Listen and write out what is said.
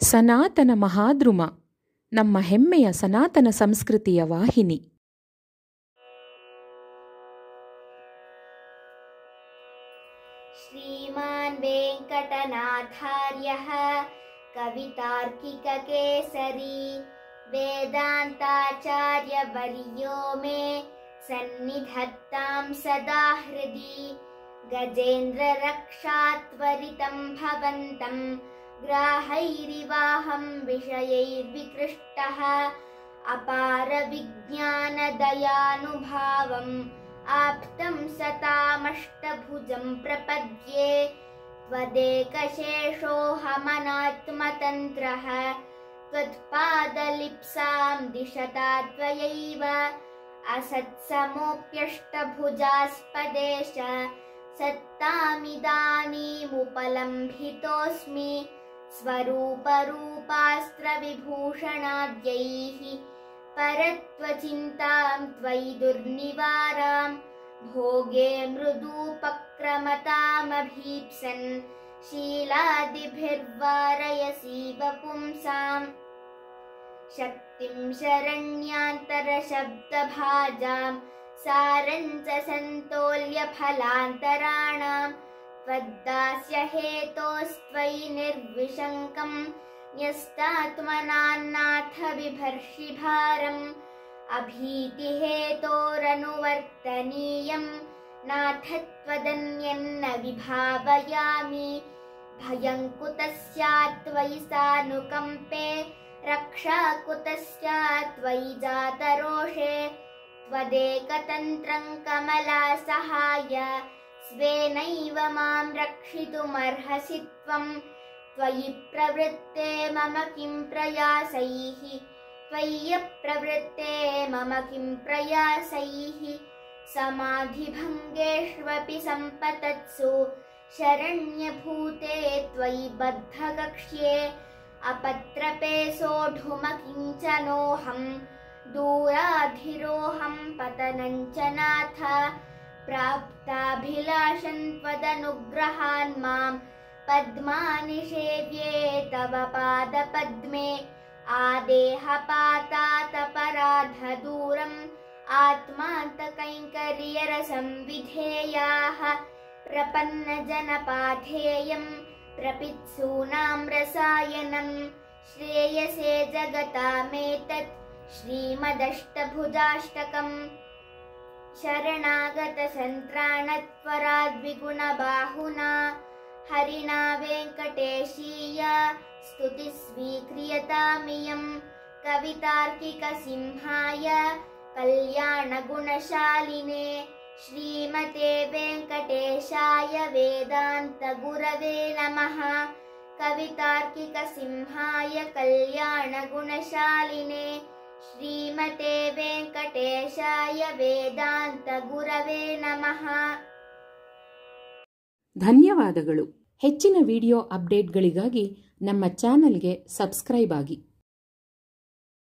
ಸನಾತನ ಮಹಾದ್ರುಮ ನಮ್ಮ ಹೆಮ್ಮೆಯ ಸನಾತನ ಸಂಸ್ಕೃತಿಯ ವಾಹಿನಿ. ಶ್ರೀಮಾನ್ ವೆಂಕಟನಾಥಾರ್ಯಃ ಕವಿತಾರ್ಕಿಕಕೇಸರಿ ವೇದಾಂತಾಚಾರ್ಯವರ್ಯೋ ಮೇ ಸನ್ನಿಧತ್ತಾಂ ಸದಾ ಹೃದಿ ಗಜೇಂದ್ರರಕ್ಷಾತ್ವರಿತಂ ಭವಂತಂ ಗ್ರಾಹೈರಿವಾಹಂ ವಿಷಯೈರ್ವಿಕೃಷ್ಟಃ ಅಪಾರ ವಿಜ್ಞಾನದಯಾನುಭಾವಂ ಆಪ್ತಂ ಸತಾಮಷ್ಟಭುಜಂ ಪ್ರಪದ್ಯೆ ತ್ವದೇಕಶೇಷೋಹಮನಾತ್ಮತಂತ್ರಃ ತ್ವತ್ಪಾದಲಿಪ್ಸಾಂ ದಿಶತಾ ತ್ವಯೈವ ಅಸತ್ಸಮೋಪ್ಯಷ್ಟಭುಜಾಸ್ಪದೇಶ ಸತ್ತಾಮಿದಾನೀಮುಪಲಂಭಿತೋಸ್ಮಿ ಸ್ವರೂಪರೂಪಾಸ್ತ್ರವಿಭೂಷಣಾದ್ಯೈಃ ಪರತ್ವಚಿಂತಾಂ ತ್ವಯಿ ದುರ್ನಿವಾರಾಂ ಭೋಗೆ ಮೃದೂಪಕ್ರಮತಾಮಭೀಪ್ಸನ್ ಶೀಲಾದಿಭಿರ್ವಾರಯಸೀವ ಪುಂಸಾಂ ಶಕ್ತಿಂ ಶರಣ್ಯಾಂತರಶಬ್ದಭಾಜಾಂ ಸಾರಂಚ ಸಂತೋಲ್ಯ ಫಲಾಂತರಾಣಾಂ ತ್ವದ್ದಾಸ್ಯ ಹೇತೋಸ್ತ್ವಯಿ ನಿರ್ವಿಶಂಕಂ ನ್ಯಸ್ತಾತ್ಮನಾನ್ನಾಥ ಬಿಭರ್ಷಿ ಭಾರಂ ಅಭೀತಿ ಹೇತೋರನುವರ್ತನೀಯಂ ನಾಥ ತ್ವದನ್ಯನ್ನ ವಿಭಾವಯಾಮಿ ಭಯಂ ಕುತಸ್ಯಾತ್ ತ್ವಯಿ ಸಾನುಕಂಪೆ ರಕ್ಷಾ ಕುತಸ್ಯಾತ್ ತ್ವಯಿ ಜಾತರೋಷೆ ತ್ವದೇಕತಂತ್ರಂ ಕಮಲಾ ಸಹಾಯ ಸ್ವೇನೈವ ಮಾಂ ರಕ್ಷಿತುಮರ್ಹಸಿ ತ್ವಂ ತ್ವಯಿ ಪ್ರವೃತ್ತೆ ಮಮ ಕಿಂ ಪ್ರಯಾಸೈಃ ತ್ವಯ್ಯ ಪ್ರವೃತ್ತೆ ಮಮ ಕಿಂ ಪ್ರಯಾಸೈಃ ಸಮಾಧಿಭಂಗೇಷ್ವಪಿ ಸಂಪತತ್ಸು ಶರಣ್ಯಭೂತೆ ತ್ವಯಿ ಬದ್ಧಕಕ್ಷ್ಯೆ ಅಪತ್ರಪೇ ಸೋಢುಮ ಕಿಂಚನೋಹಂ ದೂರಾಧಿರೋಹಂ ಪತನಂಚ ನಾಥ ಪ್ರಾಪ್ತಾಭಿಲಾಷನ್ ತ್ವದನುಗ್ರಹಾನ್ ಮಾಂ ಪದ್ಮಾನಿ ಸೇವ್ಯೆ ತವ ಪಾದಪದ್ಮೆ ಆದೇಹಪಾತಾತಪರಾಧ ದೂರಂ ಆತ್ಮಾಂತಕೈಂಕರ್ಯರಸಂ ವಿಧೇಯಾಃ ಪ್ರಪನ್ನಜನಪಾಥೇಯಂ ಪ್ರಪಿತ್ಸೂನಾಂ ರಸಾಯನಂ ಶ್ರೇಯಸೇ ಜಗತಾಮೇತತ್ ಶ್ರೀಮದಷ್ಟಭುಜಾಷ್ಟಕಂ ಶರಣಾಗತಸಂತ್ರಾಣತ್ವರಾದ್ವಿಗುಣಬಾಹುನಾ ಹರಿಣಾ ವೆಂಕಟೇಶೀಯ ಸ್ತುತಿ ಸ್ವೀಕ್ರಿಯತಾಮಿಯಂ ಕವಿತಾರ್ಕಿಕಸಿಂಹಾಯ ಕಲ್ಯಾಣಗುಣಶಾಲಿನೇ ಶ್ರೀಮತೆ ವೆಂಕಟೇಶಾಯ ವೇದಾಂತ ಗುರವೇ ನಮಃ ಕವಿತಾರ್ಕಿಕಸಿಂಹಾಯ ಕಲ್ಯಾಣಗುಣಶಾಲಿನೇ ಶ್ರೀಮತೆ ವೆಂಕಟೇಶಾಯ ವೇದಾಂತ ಗುರವೇ ನಮಃ. ಧನ್ಯವಾದಗಳು. ಹೆಚ್ಚಿನ ವಿಡಿಯೋ ಅಪ್ಡೇಟ್ಗಳಿಗಾಗಿ ನಮ್ಮ ಚಾನೆಲ್ಗೆ ಸಬ್ಸ್ಕ್ರೈಬ್ ಆಗಿ.